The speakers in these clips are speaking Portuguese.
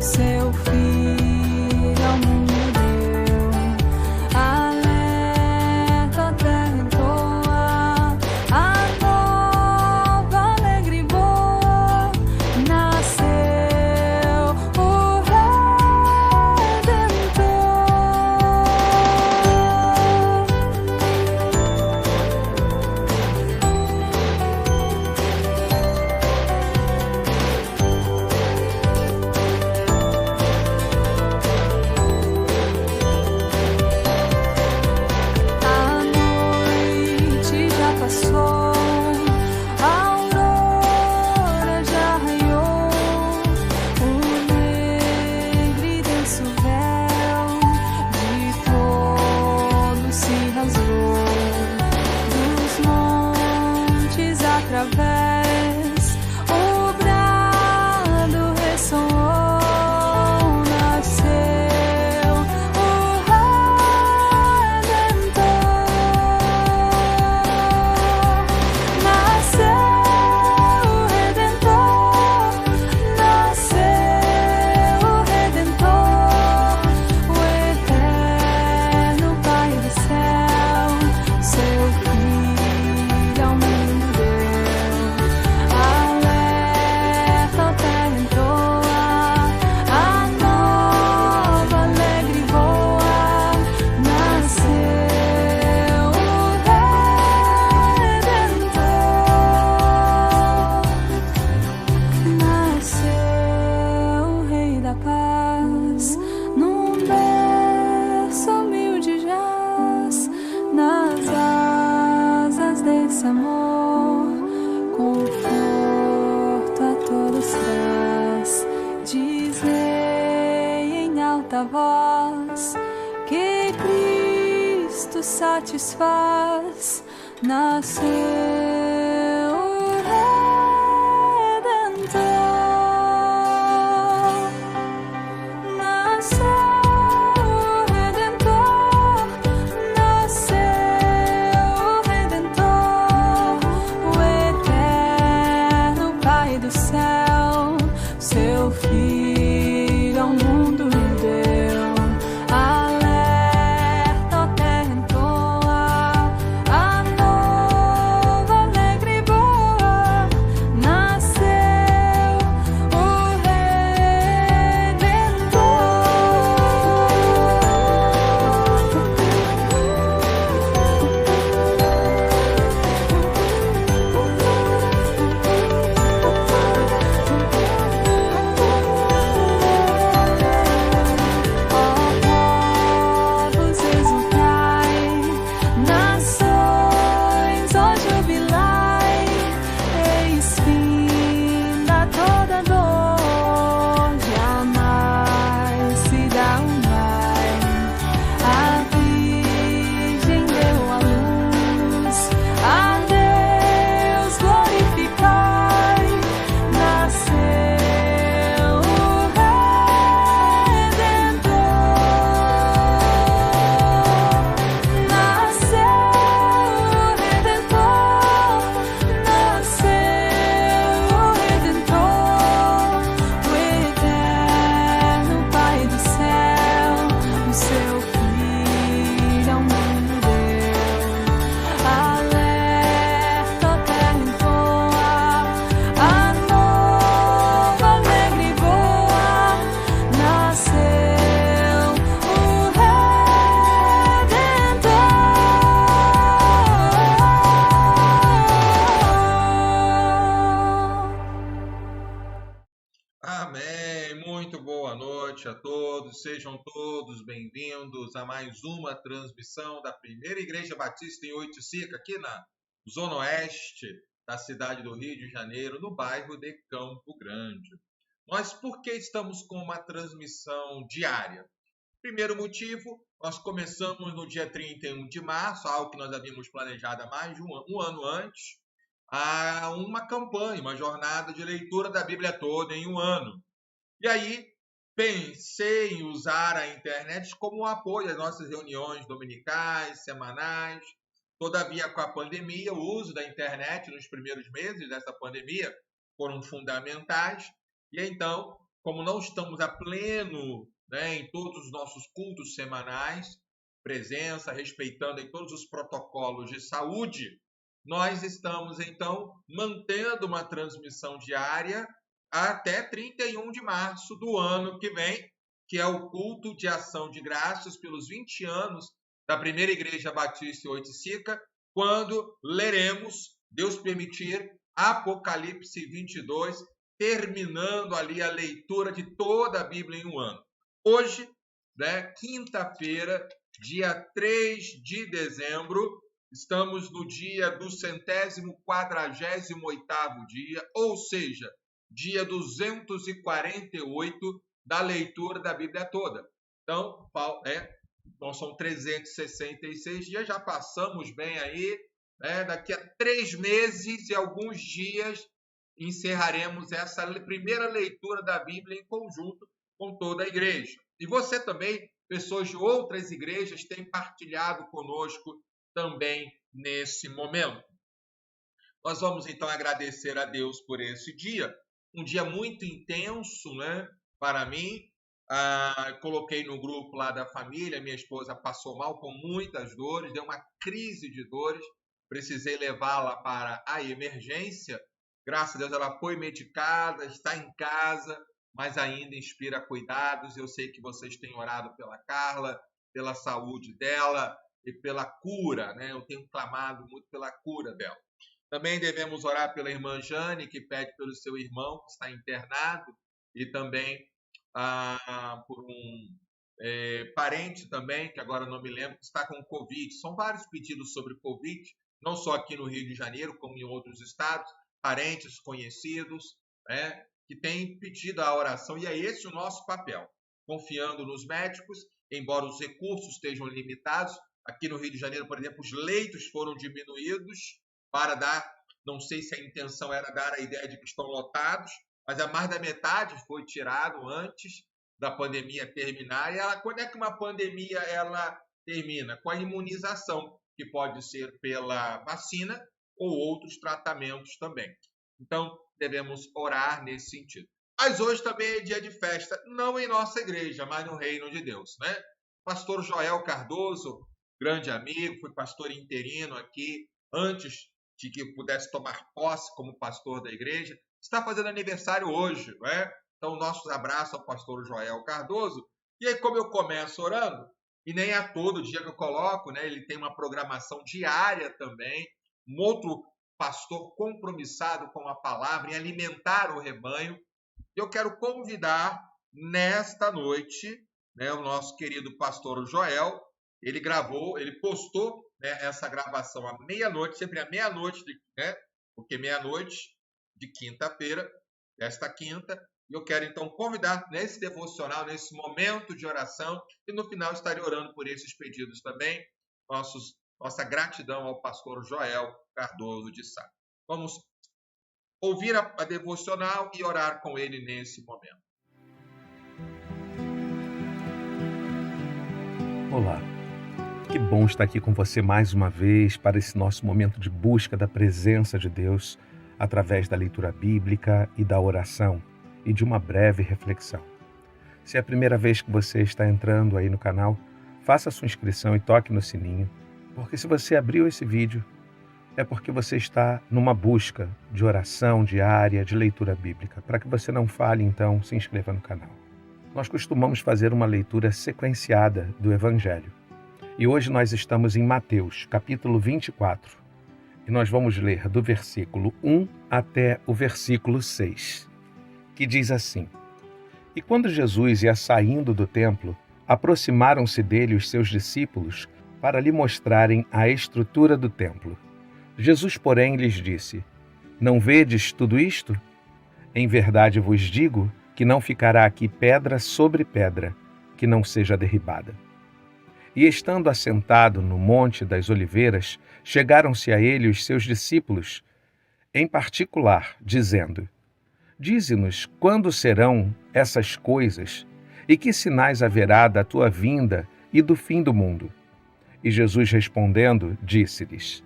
seu Filho ao mundo deu. Alerta, a terra entoa, a nova alegre voa. Nasceu o através, o brado ressoou. Nasceu o Redentor. Nasceu o Redentor. Nasceu o Redentor. O eterno Pai do céu, seu Filho ao mundo deu. Alerta, a terra entoa, a nova alegre voa. Nasceu o Redentor. Nasceu o Rei da Paz, num berço humilde jaz, nas asas desse amor, conforto a todos traz. Dizei em alta voz que Cristo satisfaz. Nasceu o Redentor. Nasceu o Redentor. Nasceu o Redentor. O eterno Pai do céu, seu Filho ao mundo deu. Alerta, a terra entoa, a nova alegre voa. Nasceu o povos exultai, nações ó jubilai. Eis finda toda dor, jamais se dá mais. A Virgem deu a luz, a Deus glorificai. Nasceu o Redentor. Nasceu o Redentor. Nasceu o Redentor. O eterno Pai do céu, o seu Filho ao mundo deu. Alerta, a terra entoa, a nova alegre voa. Nasceu o Redentor. Amém. Muito boa noite a todos. Sejam todos bem-vindos a mais uma transmissão da Primeira Igreja Batista em Oiticica, aqui na Zona Oeste da cidade do Rio de Janeiro, no bairro de Campo Grande. Nós, por que estamos com uma transmissão diária? Primeiro motivo, nós começamos no dia 31 de março, algo que nós havíamos planejado há mais de um ano antes, a uma campanha, uma jornada de leitura da Bíblia toda em um ano. E aí, pensei em usar a internet como um apoio às nossas reuniões dominicais, semanais. Todavia, com a pandemia, o uso da internet nos primeiros meses dessa pandemia foram fundamentais. E então, como não estamos a pleno, né, em todos os nossos cultos semanais, presença, respeitando em todos os protocolos de saúde, nós estamos, então, mantendo uma transmissão diária até 31 de março do ano que vem, que é o culto de ação de graças pelos 20 anos da Primeira Igreja Batista em Oiticica, quando leremos, Deus permitir, Apocalipse 22, terminando ali a leitura de toda a Bíblia em um ano. Hoje, né, quinta-feira, dia 3 de dezembro, estamos no dia do 148º dia, ou seja, dia 248 da leitura da Bíblia toda. Então, são 366 dias, já passamos bem aí, né? Daqui a 3 meses e alguns dias encerraremos essa primeira leitura da Bíblia em conjunto com toda a igreja. E você também, pessoas de outras igrejas, têm partilhado conosco também nesse momento. Nós vamos então agradecer a Deus por esse dia, um dia muito intenso, né, para mim. Coloquei no grupo lá da família, minha esposa passou mal com muitas dores, deu uma crise de dores, precisei levá-la para a emergência. Graças a Deus ela foi medicada, está em casa, mas ainda inspira cuidados. Eu sei que vocês têm orado pela Carla, pela saúde dela e pela cura, né? Eu tenho clamado muito pela cura dela. Também devemos orar pela irmã Jane, que pede pelo seu irmão, que está internado, e também por um parente também, que agora não me lembro, que está com Covid. São vários pedidos sobre Covid, não só aqui no Rio de Janeiro, como em outros estados, parentes conhecidos, né, que têm pedido a oração, e é esse o nosso papel, confiando nos médicos, embora os recursos estejam limitados. Aqui no Rio de Janeiro, por exemplo, os leitos foram diminuídos para dar, não sei se a intenção era dar a ideia de que estão lotados, mas a mais da metade foi tirado antes da pandemia terminar. E quando é que uma pandemia ela termina? Com a imunização, que pode ser pela vacina ou outros tratamentos também. Então, devemos orar nesse sentido. Mas hoje também é dia de festa, não em nossa igreja, mas no reino de Deus, né? Pastor Joel Cardoso, grande amigo, foi pastor interino aqui, antes de que pudesse tomar posse como pastor da igreja, está fazendo aniversário hoje, né? Então, nossos abraços ao pastor Joel Cardoso. E aí, como eu começo orando, e nem é todo dia que eu coloco, né? Ele tem uma programação diária também, um outro pastor compromissado com a palavra, em alimentar o rebanho. Eu quero convidar nesta noite, né, o nosso querido pastor Joel. Ele postou, né, essa gravação à meia-noite, sempre à meia-noite, né, porque meia-noite de quinta-feira, esta quinta. E eu quero então convidar nesse devocional, nesse momento de oração, e no final estarei orando por esses pedidos também, nossa gratidão ao pastor Joel Cardoso de Sá. Vamos ouvir a devocional e orar com ele nesse momento. Olá, que bom estar aqui com você mais uma vez para esse nosso momento de busca da presença de Deus através da leitura bíblica e da oração e de uma breve reflexão. Se é a primeira vez que você está entrando aí no canal, faça sua inscrição e toque no sininho, porque se você abriu esse vídeo, é porque você está numa busca de oração diária, de leitura bíblica. Para que você não falhe, então, se inscreva no canal. Nós costumamos fazer uma leitura sequenciada do Evangelho. E hoje nós estamos em Mateus, capítulo 24. E nós vamos ler do versículo 1 até o versículo 6, que diz assim: E quando Jesus ia saindo do templo, aproximaram-se dele os seus discípulos para lhe mostrarem a estrutura do templo. Jesus, porém, lhes disse: Não vedes tudo isto? Em verdade vos digo que não ficará aqui pedra sobre pedra, que não seja derribada. E estando assentado no Monte das Oliveiras, chegaram-se a ele os seus discípulos, em particular, dizendo: Dize-nos quando serão essas coisas, e que sinais haverá da tua vinda e do fim do mundo? E Jesus respondendo, disse-lhes: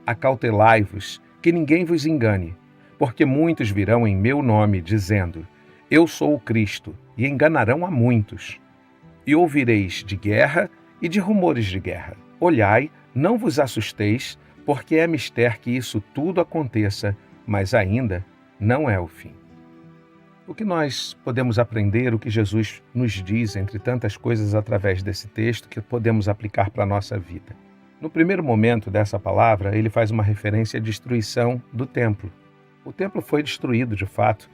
Acautelai-vos, que ninguém vos engane, porque muitos virão em meu nome, dizendo: Eu sou o Cristo, e enganarão a muitos. E ouvireis de guerra e de rumores de guerra. Olhai, não vos assusteis, porque é mister que isso tudo aconteça, mas ainda não é o fim. O que nós podemos aprender, o que Jesus nos diz, entre tantas coisas, através desse texto, que podemos aplicar para a nossa vida? No primeiro momento dessa palavra, ele faz uma referência à destruição do templo. O templo foi destruído, de fato,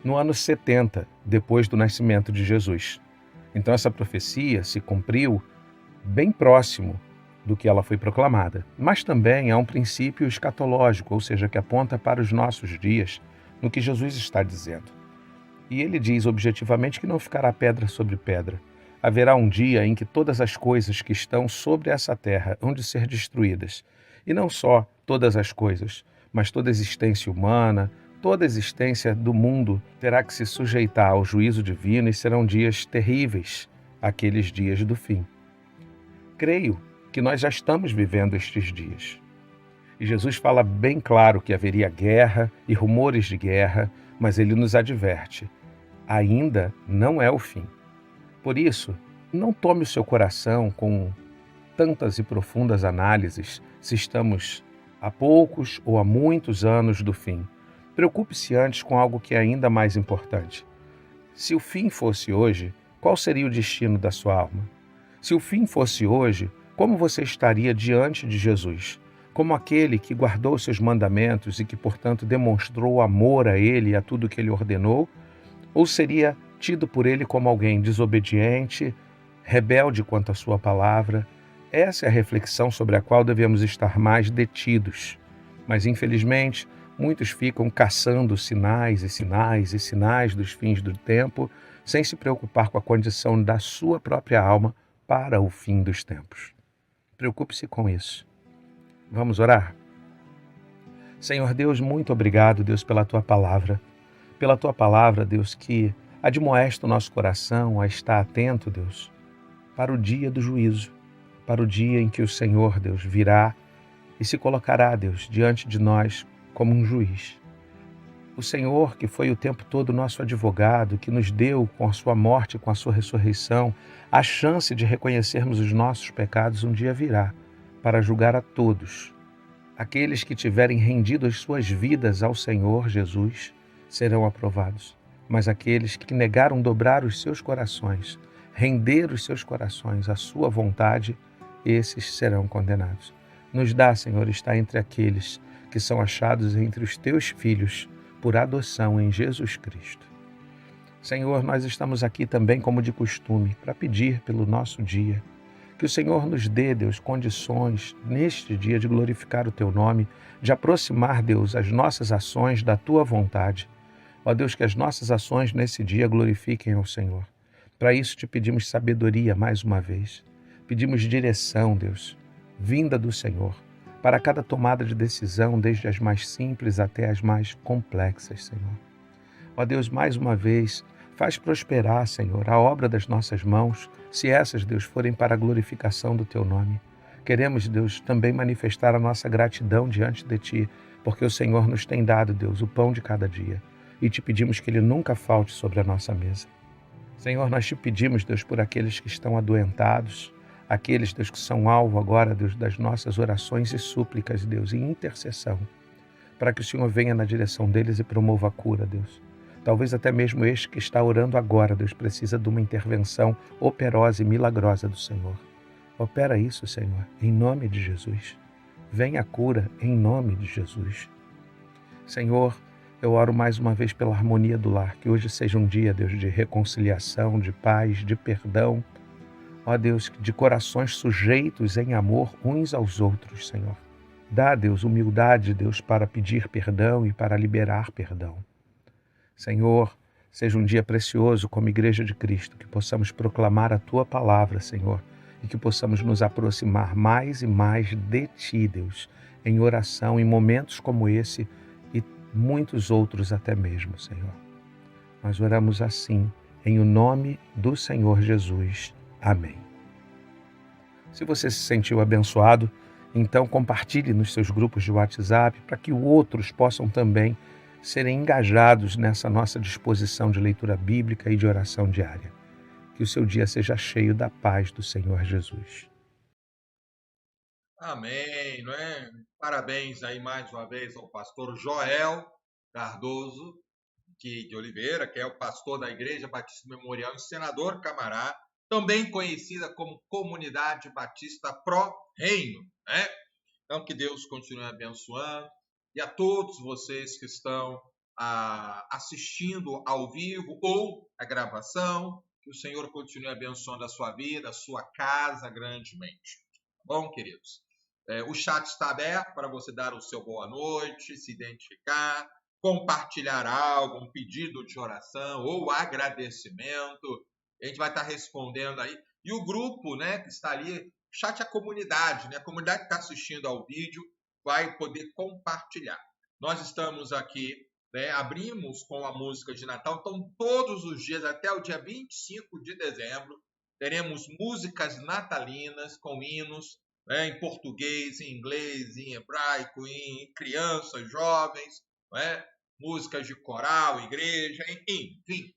no ano 70, depois do nascimento de Jesus. Então essa profecia se cumpriu bem próximo do que ela foi proclamada. Mas também há um princípio escatológico, ou seja, que aponta para os nossos dias, no que Jesus está dizendo. E ele diz objetivamente que não ficará pedra sobre pedra. Haverá um dia em que todas as coisas que estão sobre essa terra hão de ser destruídas. E não só todas as coisas, mas toda a existência humana, toda a existência do mundo terá que se sujeitar ao juízo divino e serão dias terríveis, aqueles dias do fim. Creio que nós já estamos vivendo estes dias. E Jesus fala bem claro que haveria guerra e rumores de guerra, mas ele nos adverte: ainda não é o fim. Por isso, não tome o seu coração com tantas e profundas análises se estamos a poucos ou a muitos anos do fim. Preocupe-se antes com algo que é ainda mais importante. Se o fim fosse hoje, qual seria o destino da sua alma? Se o fim fosse hoje, como você estaria diante de Jesus? Como aquele que guardou seus mandamentos e que, portanto, demonstrou amor a ele e a tudo que ele ordenou? Ou seria tido por ele como alguém desobediente, rebelde quanto à sua palavra? Essa é a reflexão sobre a qual devemos estar mais detidos. Mas, infelizmente, muitos ficam caçando sinais e sinais e sinais dos fins do tempo, sem se preocupar com a condição da sua própria alma para o fim dos tempos. Preocupe-se com isso. Vamos orar? Senhor Deus, muito obrigado, Deus, pela Tua palavra. Pela Tua palavra, Deus, que admoesta o nosso coração a estar atento, Deus, para o dia do juízo, para o dia em que o Senhor, Deus, virá e se colocará, Deus, diante de nós como um juiz. O Senhor, que foi o tempo todo nosso advogado, que nos deu com a sua morte, com a sua ressurreição, a chance de reconhecermos os nossos pecados, um dia virá para julgar a todos. Aqueles que tiverem rendido as suas vidas ao Senhor Jesus serão aprovados, mas aqueles que negaram dobrar os seus corações, render os seus corações à sua vontade, esses serão condenados. Nos dá, Senhor, estar entre aqueles que são achados entre os teus filhos por adoção em Jesus Cristo. Senhor, nós estamos aqui também, como de costume, para pedir pelo nosso dia, que o Senhor nos dê, Deus, condições neste dia de glorificar o Teu nome, de aproximar, Deus, as nossas ações da Tua vontade. Ó Deus, que as nossas ações nesse dia glorifiquem ao Senhor. Para isso te pedimos sabedoria mais uma vez. Pedimos direção, Deus, vinda do Senhor, para cada tomada de decisão, desde as mais simples até as mais complexas, Senhor. Ó Deus, mais uma vez, faz prosperar, Senhor, a obra das nossas mãos, se essas, Deus, forem para a glorificação do Teu nome. Queremos, Deus, também manifestar a nossa gratidão diante de Ti, porque o Senhor nos tem dado, Deus, o pão de cada dia, e te pedimos que Ele nunca falte sobre a nossa mesa. Senhor, nós te pedimos, Deus, por aqueles que estão adoentados, aqueles, Deus, que são alvo agora, Deus, das nossas orações e súplicas, Deus, em intercessão, para que o Senhor venha na direção deles e promova a cura, Deus. Talvez até mesmo este que está orando agora, Deus, precisa de uma intervenção operosa e milagrosa do Senhor. Opera isso, Senhor, em nome de Jesus. Venha a cura em nome de Jesus. Senhor, eu oro mais uma vez pela harmonia do lar, que hoje seja um dia, Deus, de reconciliação, de paz, de perdão. Ó Deus, de corações sujeitos em amor uns aos outros, Senhor. Dá, Deus, humildade, Deus, para pedir perdão e para liberar perdão. Senhor, seja um dia precioso como Igreja de Cristo, que possamos proclamar a Tua palavra, Senhor, e que possamos nos aproximar mais e mais de Ti, Deus, em oração, em momentos como esse e muitos outros até mesmo, Senhor. Nós oramos assim, em o nome do Senhor Jesus. Amém. Se você se sentiu abençoado, então compartilhe nos seus grupos de WhatsApp para que outros possam também serem engajados nessa nossa disposição de leitura bíblica e de oração diária. Que o seu dia seja cheio da paz do Senhor Jesus. Amém, não é? Parabéns aí mais uma vez ao pastor Joel Cardoso de Oliveira, que é o pastor da Igreja Batista Memorial em Senador Camará, também conhecida como Comunidade Batista Pro Reino, né? Então, que Deus continue abençoando e a todos vocês que estão assistindo ao vivo ou a gravação, que o Senhor continue abençoando a sua vida, a sua casa grandemente. Bom, queridos? O chat está aberto para você dar o seu boa noite, se identificar, compartilhar algo, um pedido de oração ou agradecimento. A gente vai estar respondendo aí. E o grupo, né, que está ali, chat é a comunidade, né? A comunidade que está assistindo ao vídeo vai poder compartilhar. Nós estamos aqui, né, abrimos com a música de Natal, então todos os dias, até o dia 25 de dezembro, teremos músicas natalinas com hinos, né, em português, em inglês, em hebraico, em crianças, jovens, né, músicas de coral, igreja, enfim.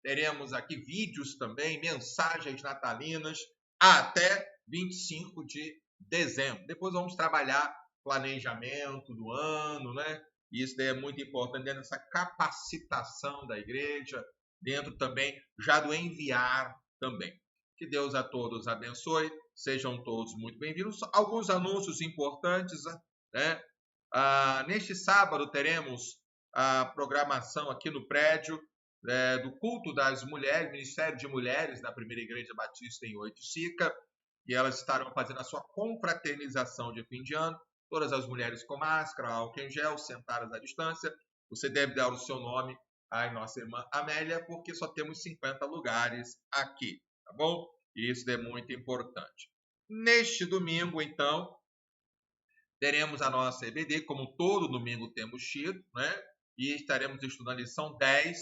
Teremos aqui vídeos também, mensagens natalinas, até 25 de dezembro. Depois vamos trabalhar planejamento do ano, né? Isso daí é muito importante dentro dessa capacitação da igreja, dentro também já do enviar também. Que Deus a todos abençoe, sejam todos muito bem-vindos. Alguns anúncios importantes, né? Neste sábado teremos a programação aqui no prédio do culto das mulheres, Ministério de Mulheres da Primeira Igreja Batista em Oiticica, e elas estarão fazendo a sua confraternização de fim de ano. Todas as mulheres com máscara, álcool em gel, sentadas à distância. Você deve dar o seu nome à nossa irmã Amélia, porque só temos 50 lugares aqui, tá bom? E isso é muito importante. Neste domingo, então, teremos a nossa EBD, como todo domingo temos tido, né? E estaremos estudando a lição 10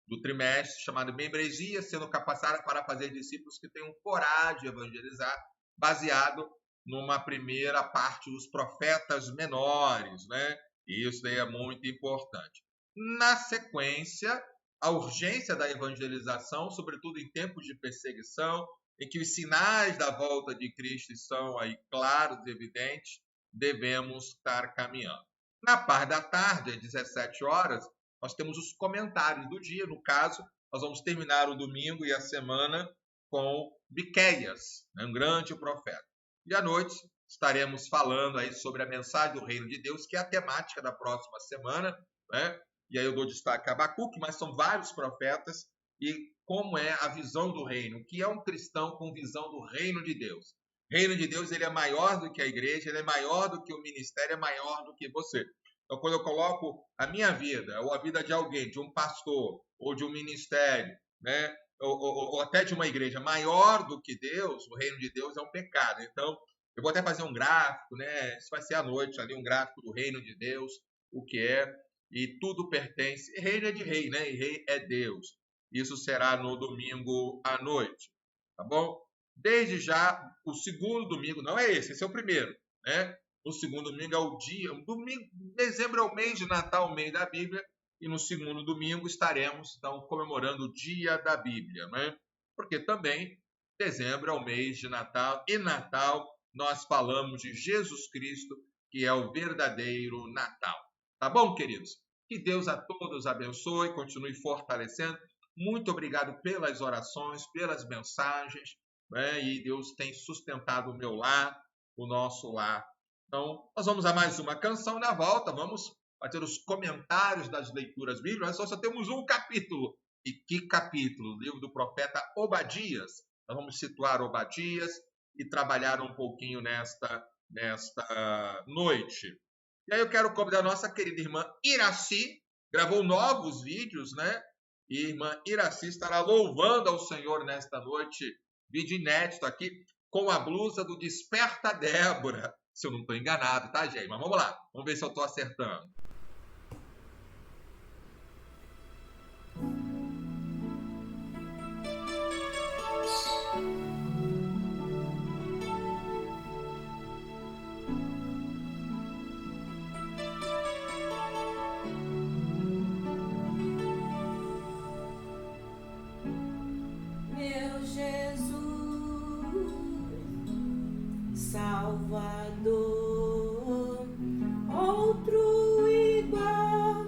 do trimestre, chamada Membresia, sendo capacitada para fazer discípulos que tenham coragem de evangelizar, baseado numa primeira parte dos profetas menores, né? E isso daí é muito importante. Na sequência, a urgência da evangelização, sobretudo em tempos de perseguição, em que os sinais da volta de Cristo são aí claros e evidentes, devemos estar caminhando. Na parte da tarde, às 17 horas, nós temos os comentários do dia. No caso, nós vamos terminar o domingo e a semana com Miqueias, né, um grande profeta. E à noite estaremos falando aí sobre a mensagem do Reino de Deus, que é a temática da próxima semana, né? E aí eu dou destaque a Abacuque, mas são vários profetas, e como é a visão do reino, o que é um cristão com visão do Reino de Deus. O Reino de Deus, ele é maior do que a igreja, ele é maior do que o ministério, é maior do que você. Então, quando eu coloco a minha vida, ou a vida de alguém, de um pastor, ou de um ministério, né, ou até de uma igreja maior do que Deus, o reino de Deus é um pecado. Então, eu vou até fazer um gráfico, né? Isso vai ser à noite ali, um gráfico do reino de Deus, o que é, e tudo pertence. Reino é de rei, né? E rei é Deus. Isso será no domingo à noite, tá bom? Desde já, o segundo domingo, não é esse é o primeiro, né? O segundo domingo é o dia, dezembro é o mês de Natal, o mês da Bíblia, e no segundo domingo estaremos, então, comemorando o dia da Bíblia, né? Porque também dezembro é o mês de Natal, e Natal nós falamos de Jesus Cristo, que é o verdadeiro Natal. Tá bom, queridos? Que Deus a todos abençoe, continue fortalecendo. Muito obrigado pelas orações, pelas mensagens, né? E Deus tem sustentado o meu lar, o nosso lar. Então, nós vamos a mais uma canção. Na volta, vamos fazer os comentários das leituras bíblicas. Nós só temos um capítulo. E que capítulo? O livro do profeta Obadias. Nós vamos situar Obadias e trabalhar um pouquinho nesta noite. E aí eu quero convidar a nossa querida irmã Iraci, gravou novos vídeos, né? E a irmã Iraci estará louvando ao Senhor nesta noite, vídeo inédito aqui, com a blusa do Desperta Débora. Se eu não estou enganado, tá, gente? Mas vamos lá, vamos ver se eu estou acertando. Meu Jesus, Salvador, outro igual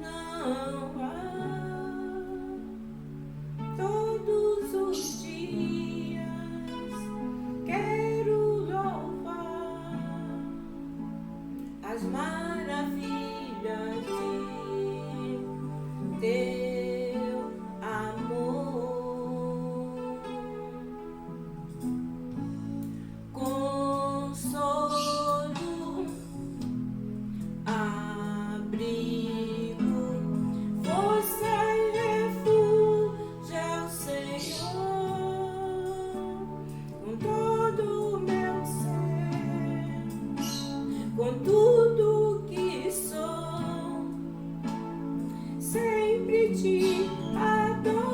não há. Todos os dias quero louvar as maravilhas de teu amor. Consolo, abrigo, força e refúgio é o Senhor. Com todo o meu ser, com tudo que sou, sempre te adorarei.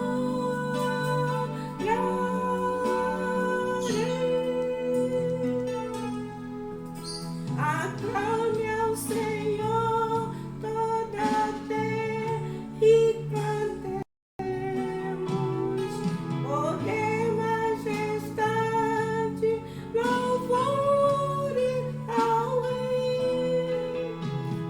Aclame ao Senhor toda a terra e cantemos, poder, majestade, louvores ao Rei.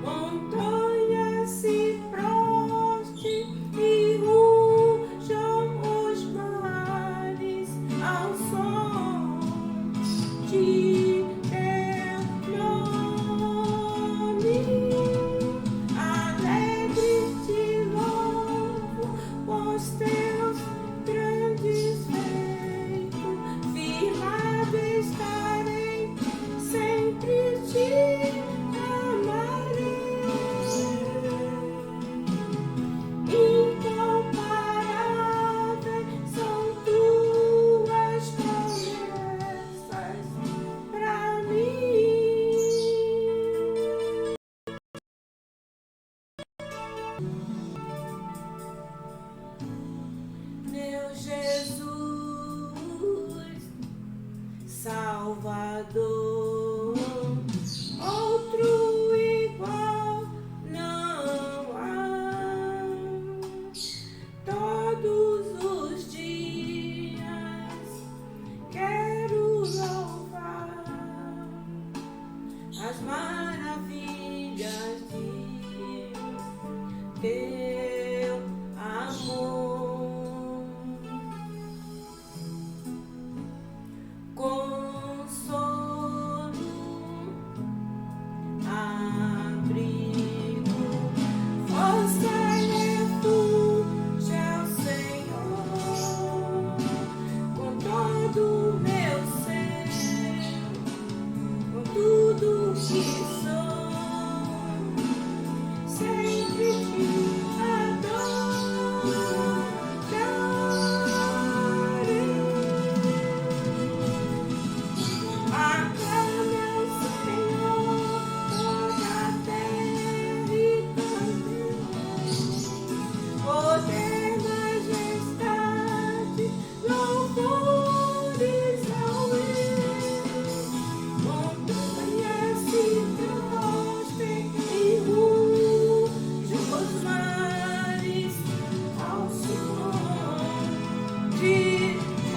Montanhas se prostem e rujam os mares ao som de teu nome. Alegre te louvo, pois teus grandes feitos, firmado estarei, sempre te amarei. Incomparáveis são tuas promessas pra mim. Meu Jesus, Salvador, outro igual não há. Todos os dias quero louvar as maravilhas de teu amor. Consolo, abrigo, força e refúgio é o Senhor. Com todo o meu ser, com tudo que sou, sempre te adorarei. Aclame ao Senhor toda a terra e cantemos, poder, majestade, louvores ao Rei. Montanhas se prostem e rujam os mares ao som de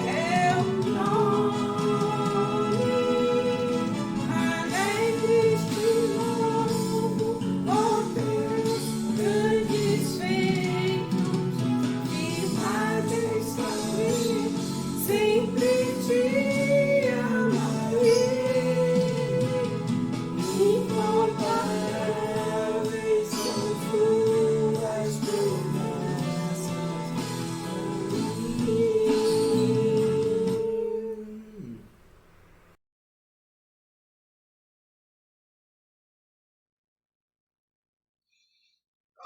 teu nome. Alegres te louvo por teus grandes feitos, firmado estarei, sempre te amarei. Incomparáveis são tuas promessas pra mim.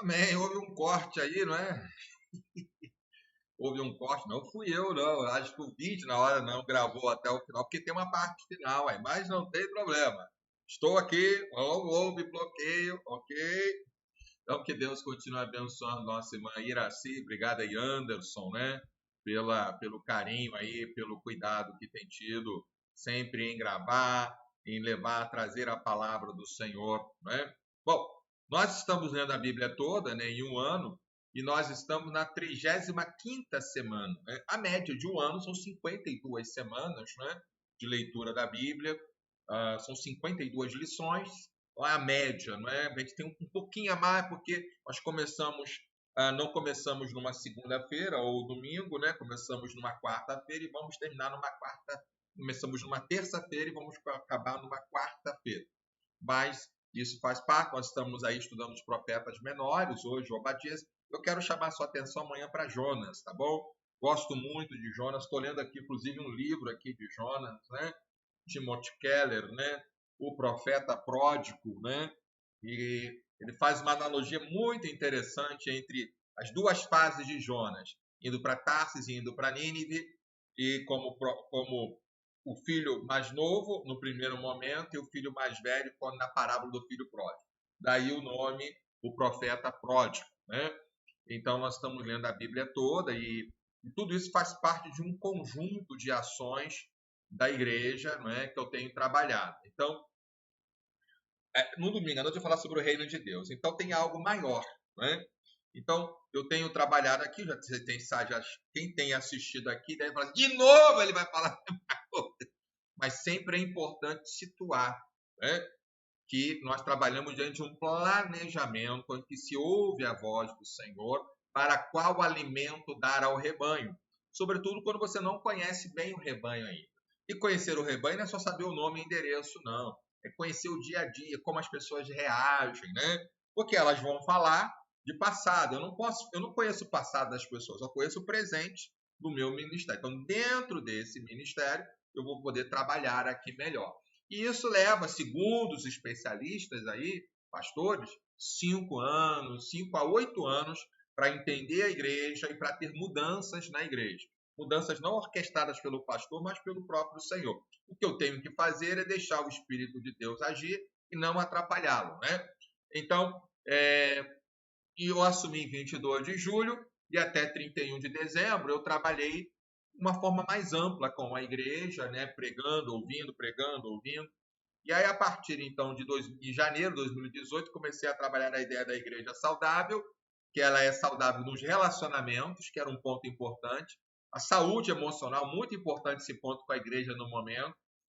Amém. Houve um corte aí, não é? Houve um corte, não fui eu, não. Acho que o vídeo na hora não gravou até o final, porque tem uma parte final aí, mas não tem problema. Estou aqui, não houve bloqueio, ok? Então, que Deus continue abençoando nossa irmã Iraci. Obrigado aí, Anderson, né? Pelo carinho aí, pelo cuidado que tem tido sempre em gravar, em levar, trazer a palavra do Senhor, né? Bom, nós estamos lendo a Bíblia toda, né, em um ano, e nós estamos na 35ª semana. Né? A média de um ano são 52 semanas, né, de leitura da Bíblia, são 52 lições, então é a média, não é? A gente tem um pouquinho a mais, porque nós não começamos numa segunda-feira ou domingo, né? Começamos numa quarta-feira e vamos terminar começamos numa terça-feira e vamos acabar numa quarta-feira. Mas isso faz parte, nós estamos aí estudando os profetas menores, hoje Obadias. Eu quero chamar sua atenção amanhã para Jonas, tá bom? Gosto muito de Jonas, estou lendo aqui, inclusive, um livro aqui de Jonas, né? Timothy Keller, né? O profeta pródigo, né? E ele faz uma analogia muito interessante entre as duas fases de Jonas, indo para Tarsis e indo para Nínive, e como o filho mais novo no primeiro momento e o filho mais velho na parábola do filho pródigo. Daí o nome, o profeta pródigo, né? Então nós estamos lendo a Bíblia toda e tudo isso faz parte de um conjunto de ações da igreja, né, que eu tenho trabalhado. Então, no domingo à noite eu vou falar sobre o reino de Deus. Então tem algo maior, né? Então eu tenho trabalhado aqui, quem tem assistido aqui deve falar, de novo ele vai falar. Mas sempre é importante situar, né, que nós trabalhamos diante de um planejamento em que se ouve a voz do Senhor para qual alimento dar ao rebanho. Sobretudo quando você não conhece bem o rebanho ainda. E conhecer o rebanho não é só saber o nome e endereço, não. É conhecer o dia a dia, como as pessoas reagem, né? Porque elas vão falar de passado. Eu não conheço o passado das pessoas, eu conheço o presente do meu ministério. Então, dentro desse ministério, eu vou poder trabalhar aqui melhor. E isso leva, segundo os especialistas aí, pastores, 5 a 8 anos para entender a igreja e para ter mudanças na igreja. Mudanças não orquestradas pelo pastor, mas pelo próprio Senhor. O que eu tenho que fazer é deixar o Espírito de Deus agir e não atrapalhá-lo, né? Então, eu assumi em 22 de julho e até 31 de dezembro eu trabalhei de uma forma mais ampla com a igreja, né? Pregando, ouvindo. E aí, a partir, então, de janeiro de 2018, comecei a trabalhar a ideia da igreja saudável, que ela é saudável nos relacionamentos, que era um ponto importante. A saúde emocional, muito importante esse ponto com a igreja no momento.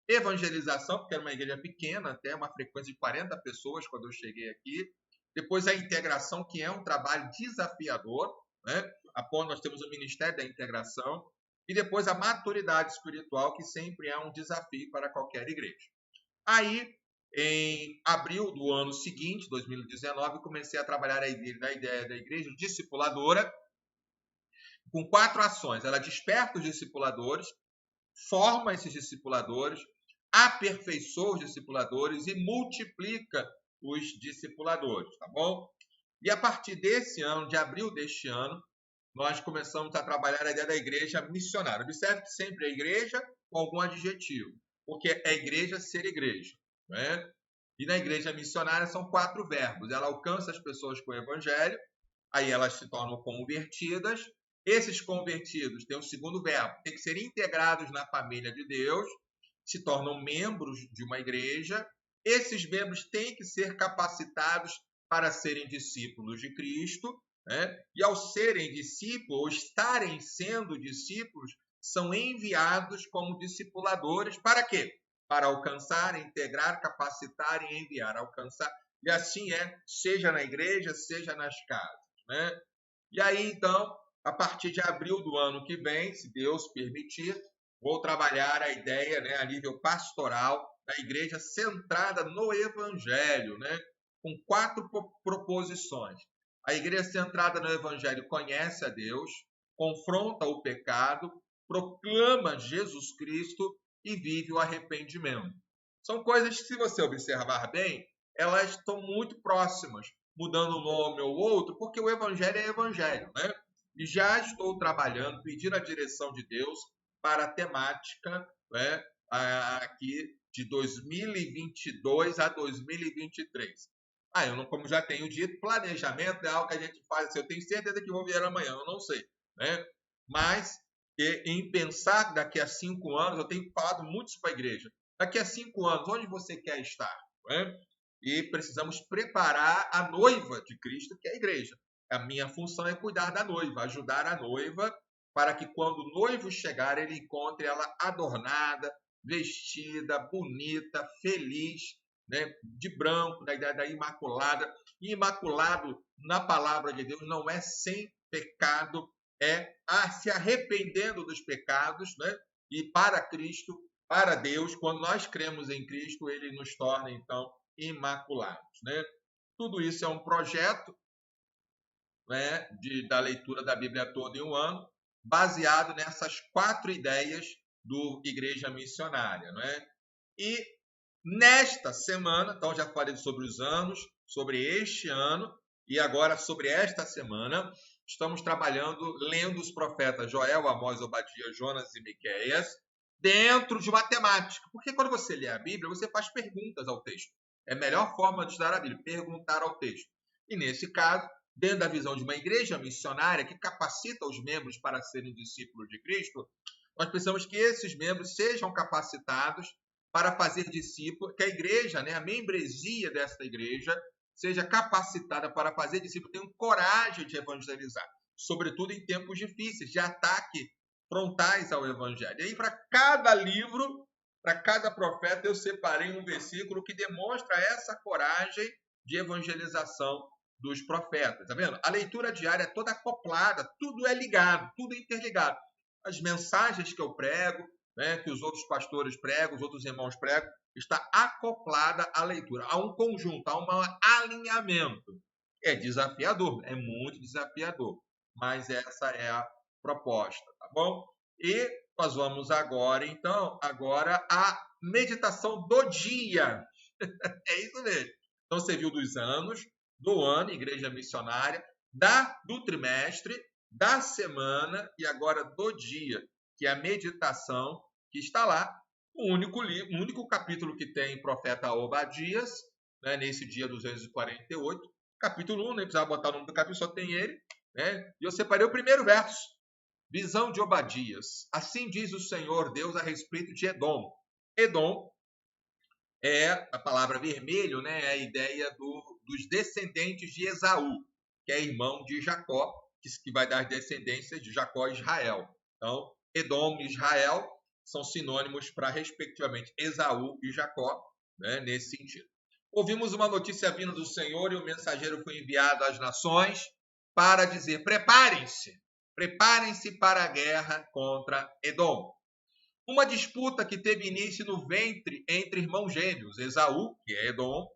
Evangelização, porque era uma igreja pequena, até uma frequência de 40 pessoas quando eu cheguei aqui. Depois a integração, que é um trabalho desafiador, né? Nós temos o Ministério da Integração. E depois a maturidade espiritual, que sempre é um desafio para qualquer igreja. Aí, em abril do ano seguinte, 2019, comecei a trabalhar na ideia da igreja discipuladora, com 4 ações. Ela desperta os discipuladores, forma esses discipuladores, aperfeiçoa os discipuladores e multiplica os discipuladores, tá bom? E a partir desse ano, de abril deste ano, nós começamos a trabalhar a ideia da igreja missionária. Observe que sempre é igreja com algum adjetivo, porque é igreja ser igreja, né? E na igreja missionária são 4 verbos. Ela alcança as pessoas com o evangelho, aí elas se tornam convertidas. Esses convertidos têm um segundo verbo, tem que ser integrados na família de Deus, se tornam membros de uma igreja. Esses membros têm que ser capacitados para serem discípulos de Cristo, né? E ao serem discípulos, ou estarem sendo discípulos, são enviados como discipuladores para quê? Para alcançar, integrar, capacitar e enviar, alcançar. E assim seja na igreja, seja nas casas, né? E aí, então, a partir de abril do ano que vem, se Deus permitir, vou trabalhar a ideia, né, a nível pastoral da igreja centrada no evangelho, né, com 4 proposições. A igreja centrada no evangelho conhece a Deus, confronta o pecado, proclama Jesus Cristo e vive o arrependimento. São coisas que, se você observar bem, elas estão muito próximas, mudando um nome ou outro, porque o evangelho é evangelho, né? E já estou trabalhando, pedindo a direção de Deus para a temática, né, aqui de 2022 a 2023. Eu não, como já tenho dito, planejamento é algo que a gente faz assim, eu tenho certeza que vou vir amanhã, eu não sei, né? Mas em pensar daqui a 5 anos, eu tenho falado muito isso para a igreja. Daqui a 5 anos, onde você quer estar? Né? E precisamos preparar a noiva de Cristo, que é a igreja. A minha função é cuidar da noiva, ajudar a noiva, para que quando o noivo chegar, ele encontre ela adornada, vestida, bonita, feliz, né, de branco, da ideia da imaculada. E imaculado, na palavra de Deus, não é sem pecado, é se arrependendo dos pecados, né, e para Cristo, para Deus, quando nós cremos em Cristo, ele nos torna, então, imaculados, né? Tudo isso é um projeto, né, da leitura da Bíblia toda em um ano, baseado nessas 4 ideias do Igreja Missionária, né? E nesta semana, então já falei sobre os anos, sobre este ano, e agora sobre esta semana, estamos trabalhando, lendo os profetas Joel, Amós, Obadias, Jonas e Miqueias, dentro de uma temática. Porque quando você lê a Bíblia, você faz perguntas ao texto. É a melhor forma de estudar a Bíblia, perguntar ao texto. E nesse caso, dentro da visão de uma igreja missionária que capacita os membros para serem discípulos de Cristo, nós precisamos que esses membros sejam capacitados para fazer discípulos, que a igreja, né, a membresia desta igreja, seja capacitada para fazer discípulos, tenham coragem de evangelizar, sobretudo em tempos difíceis, de ataque frontais ao evangelho. E aí, para cada livro, para cada profeta, eu separei um versículo que demonstra essa coragem de evangelização dos profetas. Tá vendo? A leitura diária é toda acoplada, tudo é ligado, tudo é interligado. As mensagens que eu prego, né, que os outros pastores pregam, os outros irmãos pregam, está acoplada à leitura. Há um conjunto, há um alinhamento. É desafiador, é muito desafiador, mas essa é a proposta, tá bom? E nós vamos agora, então, a meditação do dia. É isso mesmo. Então, você viu dos anos, do ano, igreja missionária, do trimestre, da semana e agora do dia, que é a meditação que está lá, o único capítulo que tem profeta Obadias, né, nesse dia 248, capítulo 1, nem precisava botar o nome do capítulo, só tem ele, né? E eu separei o primeiro verso, visão de Obadias. Assim diz o Senhor Deus a respeito de Edom. Edom é a palavra vermelho, né, é a ideia dos descendentes de Esaú, que é irmão de Jacó, que vai dar descendências de Jacó e Israel. Então, Edom e Israel são sinônimos para, respectivamente, Esaú e Jacó, né, nesse sentido. Ouvimos uma notícia vinda do Senhor e o mensageiro foi enviado às nações para dizer: preparem-se para a guerra contra Edom. Uma disputa que teve início no ventre entre irmãos gêmeos, Esaú, que é Edom,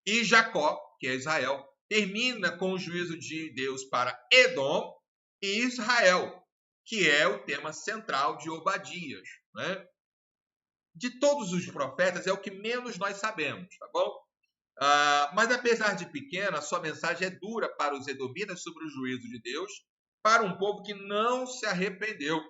e Jacó, que é Israel, termina com o juízo de Deus para Edom e Israel, que é o tema central de Obadias, né? De todos os profetas, é o que menos nós sabemos, tá bom? Mas apesar de pequena, sua mensagem é dura para os edomitas sobre o juízo de Deus, para um povo que não se arrependeu.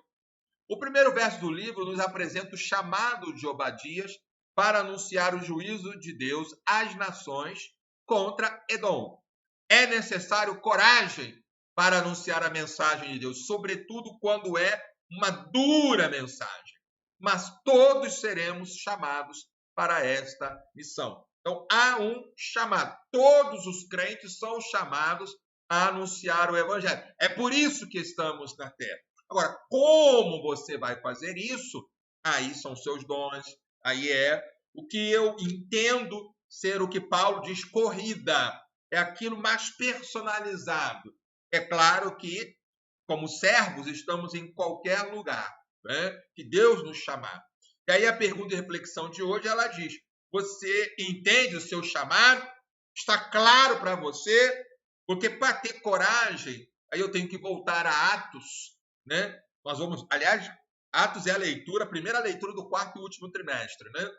O primeiro verso do livro nos apresenta o chamado de Obadias para anunciar o juízo de Deus às nações contra Edom. É necessário coragem para anunciar a mensagem de Deus, sobretudo quando é uma dura mensagem. Mas todos seremos chamados para esta missão. Então, há um chamado. Todos os crentes são chamados a anunciar o evangelho. É por isso que estamos na terra. Agora, como você vai fazer isso? Aí são seus dons, aí é o que eu entendo ser o que Paulo diz, corrida. É aquilo mais personalizado. É claro que, como servos, estamos em qualquer lugar, né, que Deus nos chamar. E aí a pergunta e reflexão de hoje, ela diz: você entende o seu chamado? Está claro para você? Porque para ter coragem, aí eu tenho que voltar a Atos, né? Nós vamos, aliás, Atos é a primeira leitura do 4º e último trimestre, né?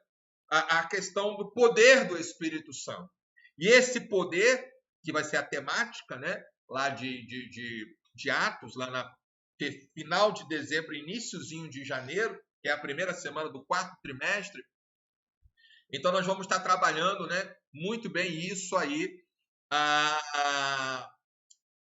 A questão do poder do Espírito Santo. E esse poder, que vai ser a temática, né, lá de Atos, lá na final de dezembro, iniciozinho de janeiro, que é a primeira semana do 4º trimestre. Então, nós vamos estar trabalhando, né, muito bem isso aí,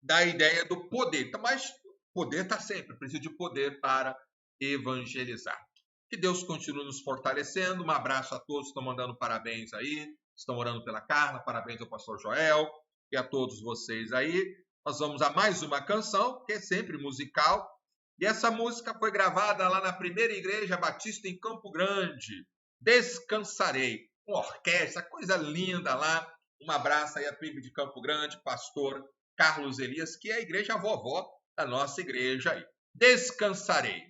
da ideia do poder. Então, mas poder está sempre, precisa de poder para evangelizar. Que Deus continue nos fortalecendo. Um abraço a todos que estão mandando parabéns aí, estão orando pela Carla, parabéns ao pastor Joel e a todos vocês aí. nós vamos a mais uma canção, que é sempre musical. E essa música foi gravada lá na primeira igreja batista em Campo Grande. Descansarei. Uma orquestra, coisa linda lá. Um abraço aí a PIB de Campo Grande, pastor Carlos Elias, que é a igreja vovó da nossa igreja aí. Descansarei.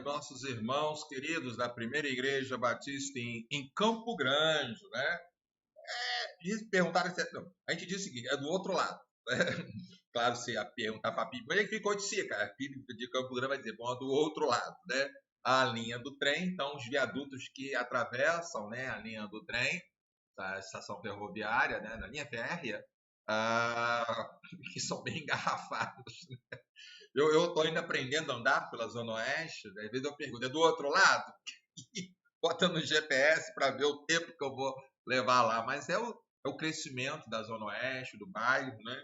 Nossos irmãos queridos da primeira igreja batista em Campo Grande, né? E perguntaram, não, a gente disse o seguinte, é do outro lado. Né? Claro, se a perguntar para a PIB, onde é que ficou de Sica? A PIB de Campo Grande vai dizer, bom, é do outro lado, né? A linha do trem, então os viadutos que atravessam, né, a linha do trem, da estação ferroviária, né, na linha férrea, que são bem engarrafados. Né? Eu estou ainda aprendendo a andar pela Zona Oeste, às vezes eu pergunto, é do outro lado? Bota no GPS para ver o tempo que eu vou levar lá, mas é o crescimento da Zona Oeste, do bairro, né?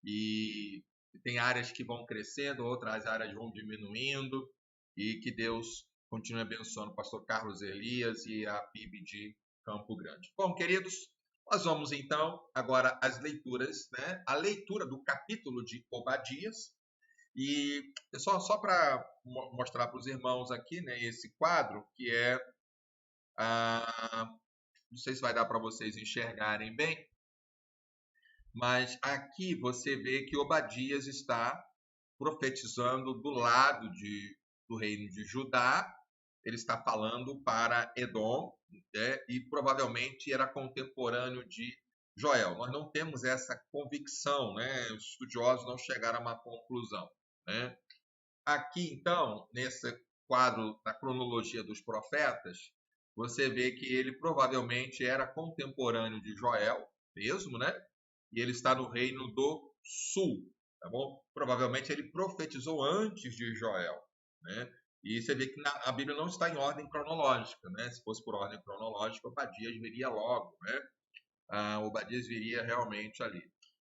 E tem áreas que vão crescendo, outras áreas vão diminuindo, e que Deus continue abençoando o pastor Carlos Elias e a PIB de Campo Grande. Bom, queridos, nós vamos então agora às leituras, né? A leitura do capítulo de Obadias, e só para mostrar para os irmãos aqui, né, esse quadro, que é Não sei se vai dar para vocês enxergarem bem, mas aqui você vê que Obadias está profetizando do lado do reino de Judá. Ele está falando para Edom, né, e provavelmente era contemporâneo de Joel. Nós não temos essa convicção, né? Os estudiosos não chegaram a uma conclusão, né? Aqui, então, nesse quadro da cronologia dos profetas, você vê que ele provavelmente era contemporâneo de Joel mesmo, né? E ele está no reino do sul, tá bom? Provavelmente ele profetizou antes de Joel, né? E você vê que a Bíblia não está em ordem cronológica, né? Se fosse por ordem cronológica, Obadias viria logo, né? Obadias viria realmente ali.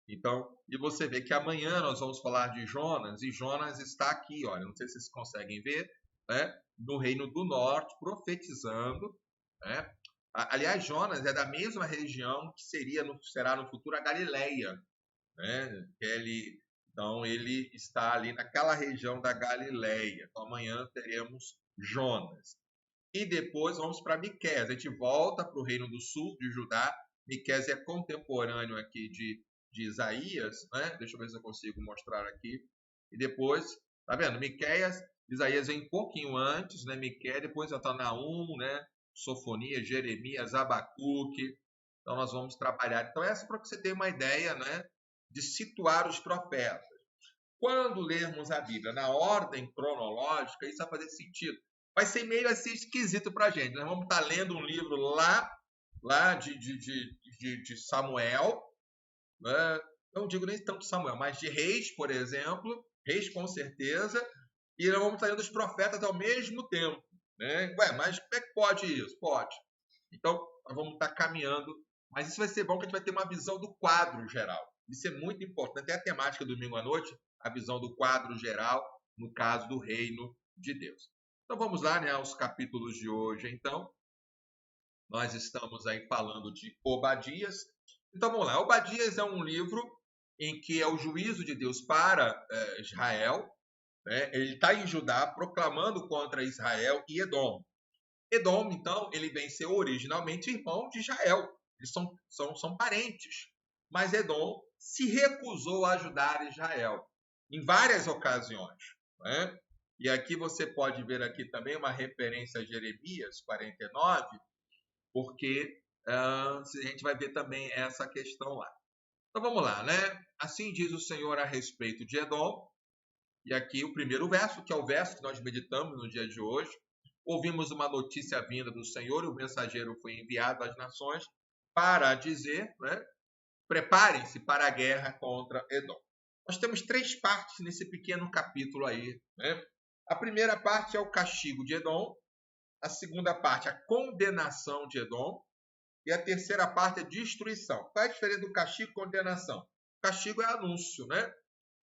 Então, e você vê que amanhã nós vamos falar de Jonas, e Jonas está aqui, olha, não sei se vocês conseguem ver, né? No reino do norte, profetizando, né? Aliás, Jonas é da mesma região que será no futuro a Galileia, né? Então, ele está ali naquela região da Galileia. Então, amanhã teremos Jonas. E depois vamos para Miqueias. A gente volta para o reino do sul de Judá. Miqueias é contemporâneo aqui de Isaías, né? Deixa eu ver se eu consigo mostrar aqui. E depois, tá vendo? Miqueias, Isaías vem um pouquinho antes, né? Miqueias, depois está Naum, né? Sofonias, Jeremias, Abacuque. Então nós vamos trabalhar. Então essa para que você tenha uma ideia, né? De situar os profetas. Quando lermos a Bíblia na ordem cronológica, isso vai fazer sentido. Vai ser meio assim esquisito para a gente. Nós vamos estar lendo um livro lá de Samuel, né? Não digo nem tanto Samuel, mas de Reis, por exemplo, Reis com certeza, e nós vamos estar lendo os profetas ao mesmo tempo, né? Ué, mas como é que pode isso? Pode. Então, nós vamos estar caminhando, mas isso vai ser bom que a gente vai ter uma visão do quadro geral. Isso é muito importante. Até a temática domingo à noite, a visão do quadro geral, no caso do reino de Deus. Então vamos lá, né, aos capítulos de hoje. Então, nós estamos aí falando de Obadias. Então vamos lá. Obadias é um livro em que é o juízo de Deus para Israel, né? Ele está em Judá proclamando contra Israel e Edom. Edom, então, ele vem ser originalmente irmão de Israel. Eles são parentes. Mas Edom se recusou a ajudar Israel em várias ocasiões, né? E aqui você pode ver aqui também uma referência a Jeremias 49, porque a gente vai ver também essa questão lá. Então vamos lá, né? Assim diz o Senhor a respeito de Edom. E aqui o primeiro verso, que é o verso que nós meditamos no dia de hoje. Ouvimos uma notícia vinda do Senhor e o mensageiro foi enviado às nações para dizer, né? Preparem-se para a guerra contra Edom. Nós temos 3 partes nesse pequeno capítulo aí, né? A primeira parte é o castigo de Edom, a segunda parte a condenação de Edom e a terceira parte é a destruição. Qual é a diferença do castigo e condenação? O castigo é anúncio, né?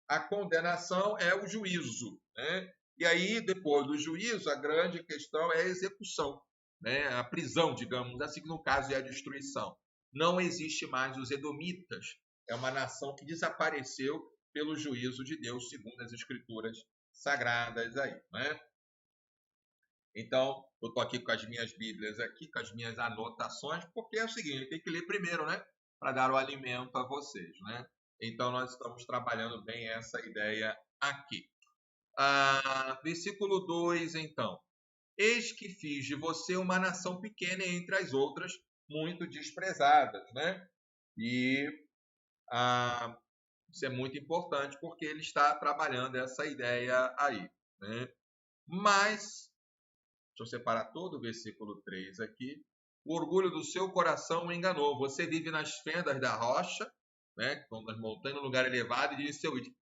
A condenação é o juízo, né? E aí, depois do juízo, a grande questão é a execução, né? A prisão, digamos assim, que no caso é a destruição. Não existe mais os edomitas. É uma nação que desapareceu pelo juízo de Deus, segundo as escrituras sagradas aí, né? Então, eu estou aqui com as minhas bíblias aqui, com as minhas anotações, porque é o seguinte, tem que ler primeiro, né? Para dar o alimento a vocês, né? Então, nós estamos trabalhando bem essa ideia aqui. Versículo 2, então. Eis que fiz de você uma nação pequena entre as outras, muito desprezadas, né? E isso é muito importante, porque ele está trabalhando essa ideia aí, né? Mas, deixa eu separar todo o versículo 3 aqui. O orgulho do seu coração o enganou. Você vive nas fendas da rocha, né? Nas montanhas, no lugar elevado, e diz seu ídolo.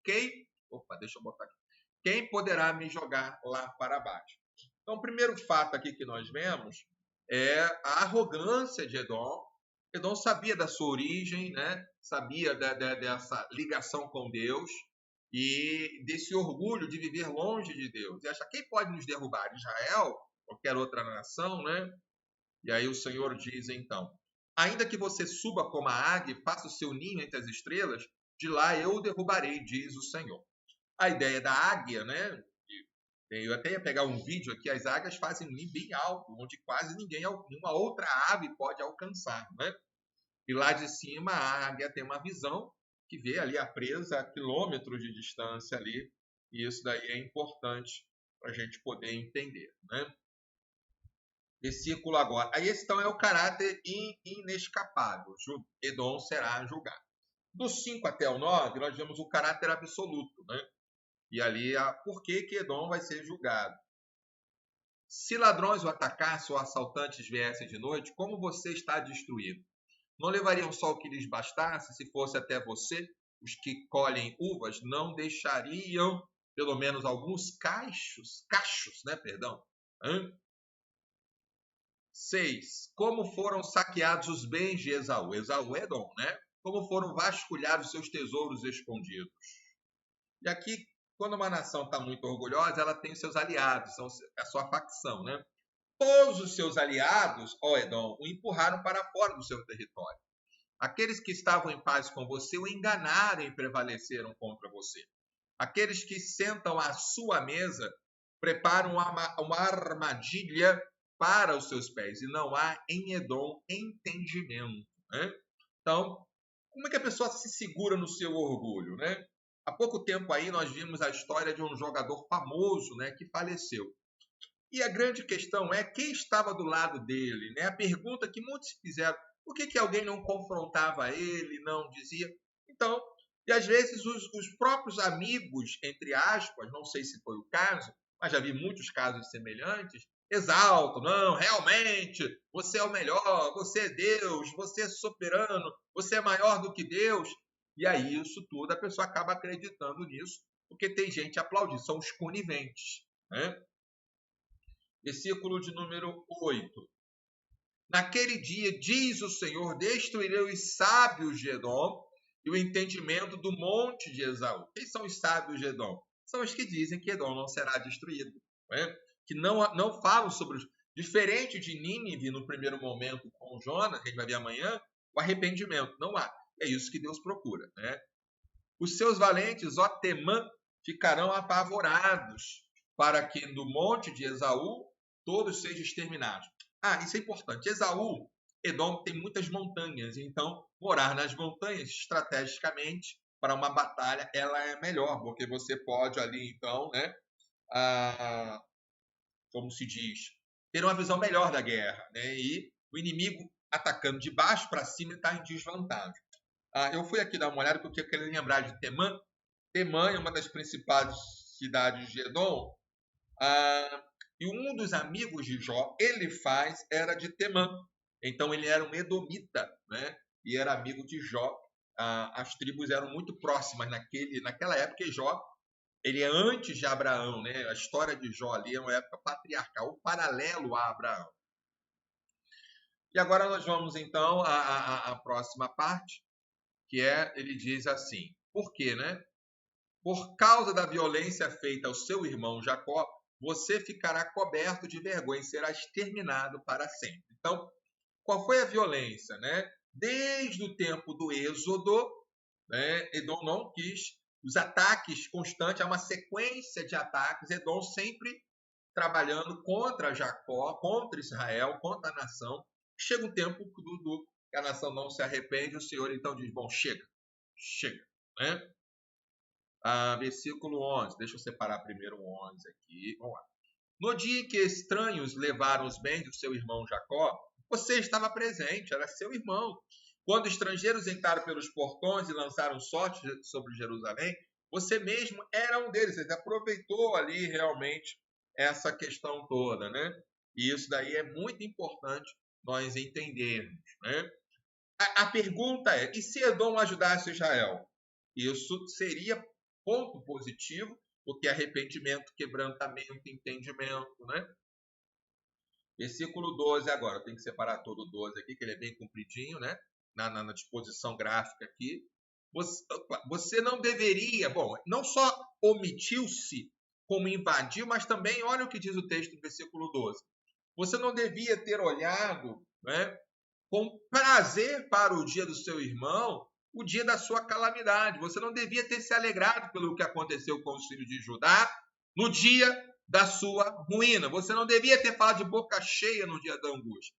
Deixa eu botar aqui. Quem poderá me jogar lá para baixo? Então, o primeiro fato aqui que nós vemos é a arrogância de Edom. Edom sabia da sua origem, né? Sabia dessa ligação com Deus e desse orgulho de viver longe de Deus. E acha, quem pode nos derrubar? Israel? Qualquer outra nação, né? E aí o Senhor diz, então, ainda que você suba como a águia e faça o seu ninho entre as estrelas, de lá eu o derrubarei, diz o Senhor. A ideia da águia, né? Eu até ia pegar um vídeo aqui, as águias fazem um ninho bem alto, onde quase nenhuma outra ave pode alcançar, né? E lá de cima a águia tem uma visão que vê ali a presa a quilômetros de distância ali, e isso daí é importante para a gente poder entender, né? Versículo agora. Aí esse então é o caráter inescapável. Edom será julgado. Do 5 até o 9, nós vemos o caráter absoluto, né? E ali, por que Edom vai ser julgado? Se ladrões o atacassem ou assaltantes viessem de noite, como você está destruído? Não levariam só o que lhes bastasse, se fosse até você? Os que colhem uvas não deixariam, pelo menos alguns cachos, né? Perdão. 6. Como foram saqueados os bens de Esaú? Esaú é Edom, né? Como foram vasculhados seus tesouros escondidos? E aqui, quando uma nação está muito orgulhosa, ela tem seus aliados, são a sua facção, né? Todos os seus aliados, ó Edom, o empurraram para fora do seu território. Aqueles que estavam em paz com você o enganaram e prevaleceram contra você. Aqueles que sentam à sua mesa preparam uma armadilha para os seus pés, e não há em Edom entendimento, né? Então, como é que a pessoa se segura no seu orgulho, né? Há pouco tempo aí nós vimos a história de um jogador famoso, né, que faleceu. E a grande questão é quem estava do lado dele, né? A pergunta que muitos fizeram, por que alguém não confrontava ele, não dizia? Então, e às vezes os próprios amigos, entre aspas, não sei se foi o caso, mas já vi muitos casos semelhantes, exaltam, não, realmente, você é o melhor, você é Deus, você é soberano, você é maior do que Deus. E aí isso tudo, a pessoa acaba acreditando nisso, porque tem gente aplaudindo, são os coniventes, né? Versículo de número 8. Naquele dia, diz o Senhor, destruirei os sábios de Edom e o entendimento do monte de Esaú. Quem são os sábios de Edom? São os que dizem que Edom não será destruído, né? Que não falam sobre os... Diferente de Nínive, no primeiro momento com Jonas, que a gente vai ver amanhã, o arrependimento não há. É isso que Deus procura, né? Os seus valentes, ó Temã, ficarão apavorados, para que no monte de Esaú todos sejam exterminados. Isso é importante. Esaú, Edom tem muitas montanhas, então morar nas montanhas, estrategicamente, para uma batalha, ela é melhor, porque você pode ali, então, né, como se diz, ter uma visão melhor da guerra, né, e o inimigo atacando de baixo para cima está em desvantagem. Eu fui aqui dar uma olhada porque eu queria lembrar de Temã. Temã é uma das principais cidades de Edom, e um dos amigos de Jó, era de Temã. Então ele era um edomita, né? E era amigo de Jó. As tribos eram muito próximas naquela época, e Jó, ele é antes de Abraão, né? A história de Jó ali é uma época patriarcal, paralelo a Abraão. E agora nós vamos então à próxima parte, que ele diz assim, por quê, né? Por causa da violência feita ao seu irmão Jacó, você ficará coberto de vergonha e será exterminado para sempre. Então, qual foi a violência, né? Desde o tempo do Êxodo, né, Edom não quis os ataques constantes, há uma sequência de ataques, Edom sempre trabalhando contra Jacó, contra Israel, contra a nação. Chega um tempo que a nação não se arrepende, o Senhor então diz, bom, chega, né? Versículo 11, deixa eu separar primeiro o 11 aqui, vamos lá. No dia que estranhos levaram os bens do seu irmão Jacó, você estava presente, era seu irmão. Quando estrangeiros entraram pelos portões e lançaram sorte sobre Jerusalém, você mesmo era um deles, ele aproveitou ali realmente essa questão toda, né? E isso daí é muito importante nós entendermos, né? A pergunta é, e se Edom ajudasse Israel? Isso seria ponto positivo, porque arrependimento, quebrantamento, entendimento, né? Versículo 12 agora, tem que separar todo o 12 aqui, que ele é bem compridinho, né? Na disposição gráfica aqui. Você não deveria, bom, não só omitiu-se, como invadiu, mas também, olha o que diz o texto do versículo 12. Você não devia ter olhado, né, com prazer para o dia do seu irmão, o dia da sua calamidade. Você não devia ter se alegrado pelo que aconteceu com os filhos de Judá no dia da sua ruína. Você não devia ter falado de boca cheia no dia da angústia.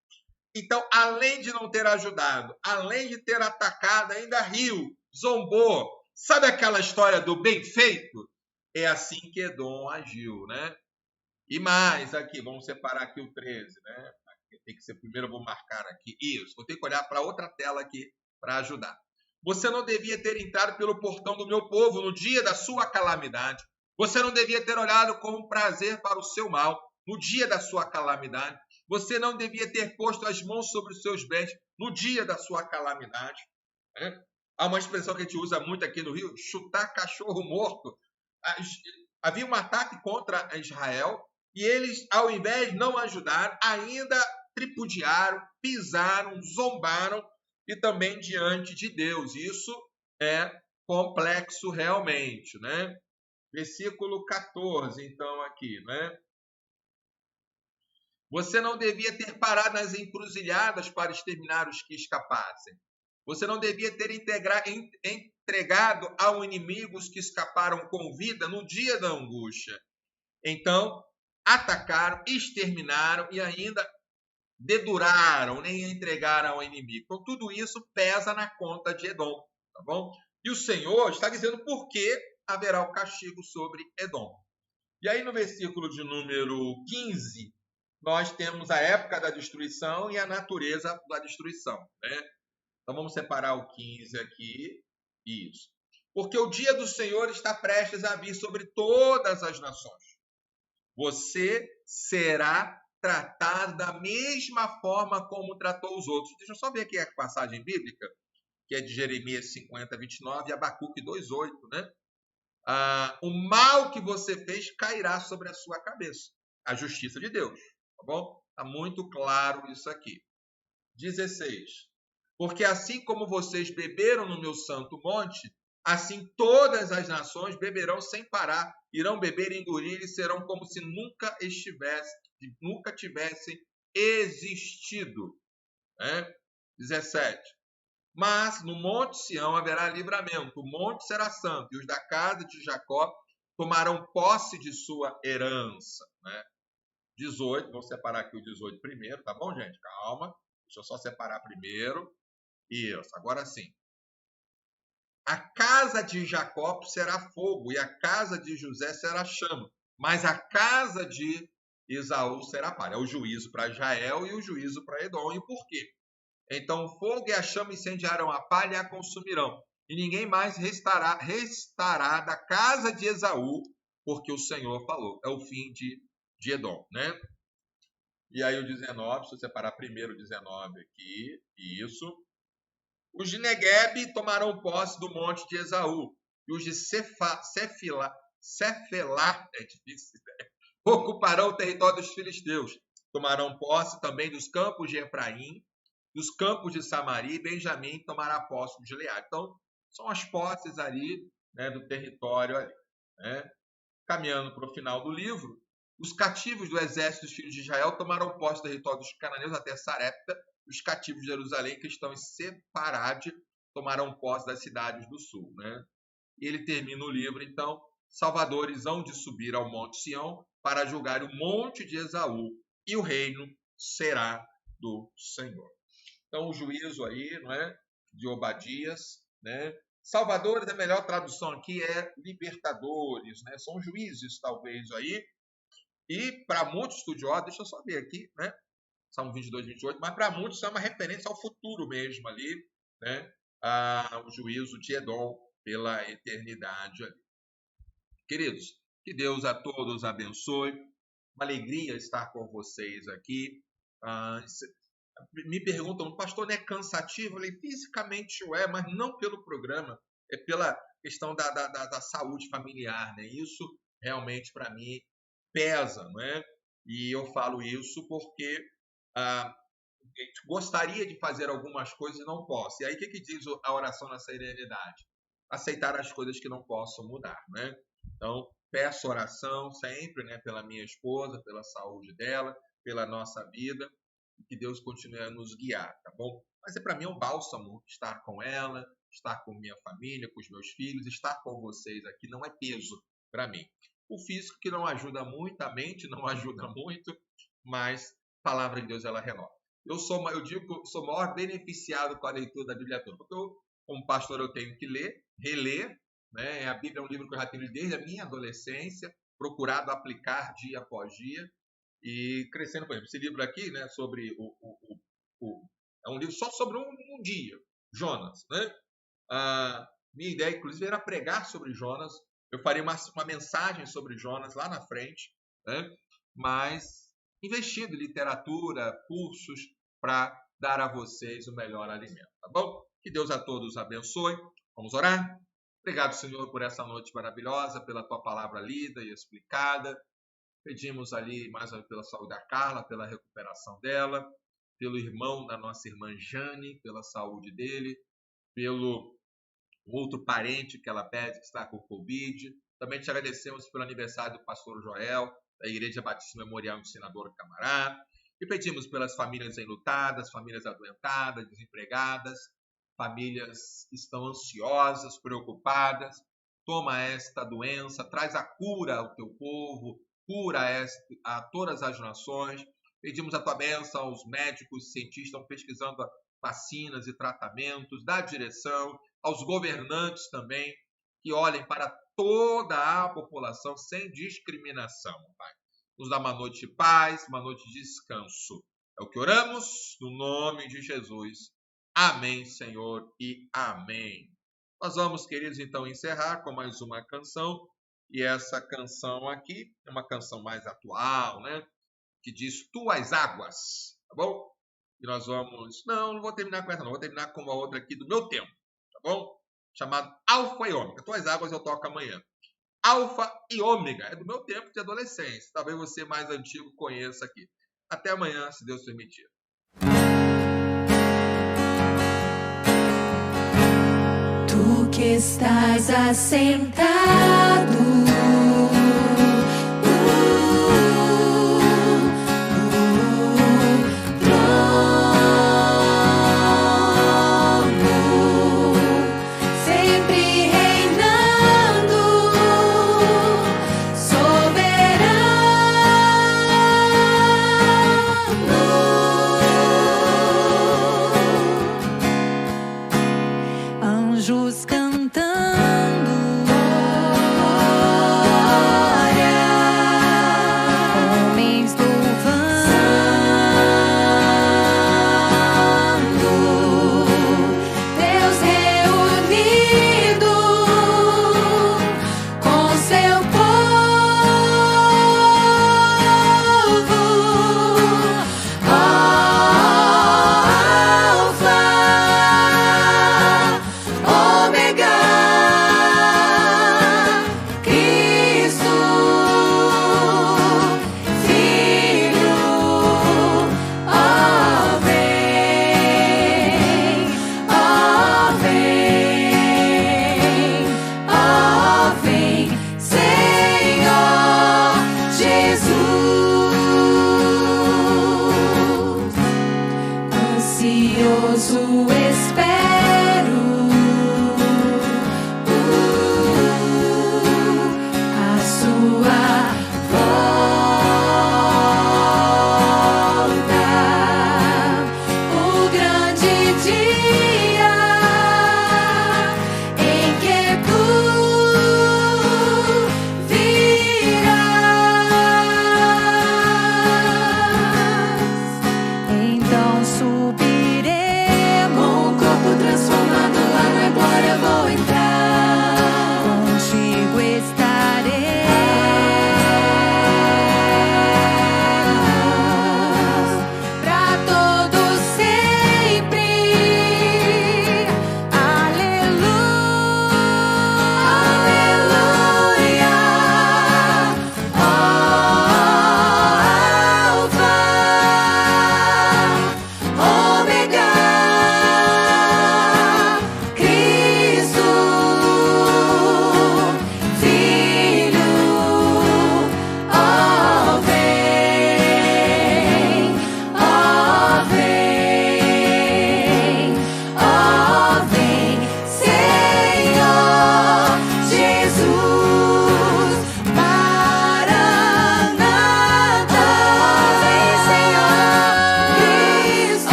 Então, além de não ter ajudado, além de ter atacado, ainda riu, zombou. Sabe aquela história do bem feito? É assim que Edom agiu, né? E mais aqui, vamos separar aqui o 13, né? Tem que ser primeiro, eu vou marcar aqui. Isso, vou ter que olhar para outra tela aqui para ajudar. Você não devia ter entrado pelo portão do meu povo no dia da sua calamidade. Você não devia ter olhado com prazer para o seu mal no dia da sua calamidade. Você não devia ter posto as mãos sobre os seus bens no dia da sua calamidade. Né? Há uma expressão que a gente usa muito aqui no Rio, chutar cachorro morto. Havia um ataque contra Israel e eles, ao invés de não ajudar, ainda tripudiaram, pisaram, zombaram e também diante de Deus. Isso é complexo realmente, né? Versículo 14, então, aqui, né? Você não devia ter parado nas encruzilhadas para exterminar os que escapassem. Você não devia ter entregado ao inimigo os que escaparam com vida no dia da angústia. Então, atacaram, exterminaram e ainda deduraram, nem entregaram ao inimigo. Então, tudo isso pesa na conta de Edom, tá bom? E o Senhor está dizendo por que haverá o castigo sobre Edom. E aí, no versículo de número 15, nós temos a época da destruição e a natureza da destruição, né? Então, vamos separar o 15 aqui. Isso. Porque o dia do Senhor está prestes a vir sobre todas as nações. Você será tratado da mesma forma como tratou os outros. Deixa eu só ver aqui a passagem bíblica, que é de Jeremias 50, 29 e Abacuque 2,8, né? O mal que você fez cairá sobre a sua cabeça. A justiça de Deus, tá bom? Está muito claro isso aqui. 16. Porque assim como vocês beberam no meu santo monte, assim todas as nações beberão sem parar, irão beber e engolir e serão como se nunca tivessem existido. Né? 17. Mas no monte Sião haverá livramento, o monte será santo, e os da casa de Jacó tomarão posse de sua herança. Né? 18, vou separar aqui o 18 primeiro, tá bom, gente? Calma, deixa eu só separar primeiro. Isso, agora sim. A casa de Jacó será fogo, e a casa de José será chama, mas a casa de Esaú será palha. É o juízo para Israel e o juízo para Edom. E por quê? Então o fogo e a chama incendiarão a palha e a consumirão, e ninguém mais restará da casa de Esaú, porque o Senhor falou. É o fim de Edom, né? E aí o 19, deixa eu separar primeiro o 19 aqui, isso. Os de Neguebe tomarão posse do monte de Esaú, e os de Cefelá, é difícil, né? Ocuparão o território dos filisteus. Tomarão posse também dos campos de Efraim, dos campos de Samaria, e Benjamim tomará posse de Gileade. Então, são as posses ali, né, do território ali. Né? Caminhando para o final do livro, os cativos do exército dos filhos de Israel tomaram posse do território dos cananeus até Sarepta. Os cativos de Jerusalém, que estão em Separade, tomarão posse das cidades do sul. Né? E ele termina o livro, então, salvadores hão de subir ao monte Sião para julgar o monte de Esaú, e o reino será do Senhor. Então, o juízo aí, não é, de Obadias, né? Salvadores, a melhor tradução aqui é libertadores, né? São juízes, talvez, aí. E para muitos estudiosos, deixa eu só ver aqui, né? Salmo 22, 28, mas para muitos é uma referência ao futuro mesmo ali, né? O juízo de Edom pela eternidade ali. Queridos, que Deus a todos abençoe. Uma alegria estar com vocês aqui. Me perguntam, pastor, não é cansativo? Eu falei, fisicamente é, mas não pelo programa, é pela questão da saúde familiar, né? Isso realmente para mim pesa, não é? E eu falo isso porque gostaria de fazer algumas coisas e não posso. E aí o que diz a oração na serenidade? Aceitar as coisas que não posso mudar, né? Então, peço oração sempre, né, pela minha esposa, pela saúde dela, pela nossa vida, que Deus continue a nos guiar, tá bom? Mas para mim é um bálsamo estar com ela, estar com minha família, com os meus filhos, estar com vocês aqui não é peso para mim. O físico que não ajuda muito, a mente não ajuda muito, mas a palavra de Deus ela renova. Eu digo que eu sou o maior beneficiado com a leitura da Bíblia toda, porque eu, como pastor, eu tenho que ler, reler, né? A Bíblia é um livro que eu já tenho lido desde a minha adolescência, procurado aplicar dia após dia e crescendo. Por exemplo, esse livro aqui, né, sobre é um livro só sobre um dia, Jonas, né? Minha ideia, inclusive, era pregar sobre Jonas. Eu faria uma mensagem sobre Jonas lá na frente, né? Mas investindo em literatura, cursos, para dar a vocês o melhor alimento, tá bom? Que Deus a todos abençoe. Vamos orar? Obrigado, Senhor, por essa noite maravilhosa, pela tua palavra lida e explicada. Pedimos ali mais uma vez pela saúde da Carla, pela recuperação dela, pelo irmão da nossa irmã Jane, pela saúde dele, pelo outro parente que ela pede que está com Covid. Também te agradecemos pelo aniversário do pastor Joel, da Igreja Batista Memorial Ensinador Camará. E pedimos pelas famílias enlutadas, famílias adoentadas, desempregadas, famílias que estão ansiosas, preocupadas. Toma esta doença, traz a cura ao teu povo, cura a todas as nações. Pedimos a tua bênção aos médicos, cientistas, estão pesquisando vacinas e tratamentos, dá direção aos governantes também, que olhem para toda a população sem discriminação, Pai. Nos dá uma noite de paz, uma noite de descanso. É o que oramos no nome de Jesus. Amém, Senhor, e amém. Nós vamos, queridos, então encerrar com mais uma canção. E essa canção aqui é uma canção mais atual, né? Que diz Tuas Águas, tá bom? E nós vamos... Não vou terminar com essa, não. Vou terminar com uma outra aqui do meu tempo, tá bom? Chamado Alfa e Ômega. Tuas Águas eu toco amanhã. Alfa e Ômega. É do meu tempo de adolescência. Talvez você mais antigo conheça aqui. Até amanhã, se Deus permitir. Tu que estás assentado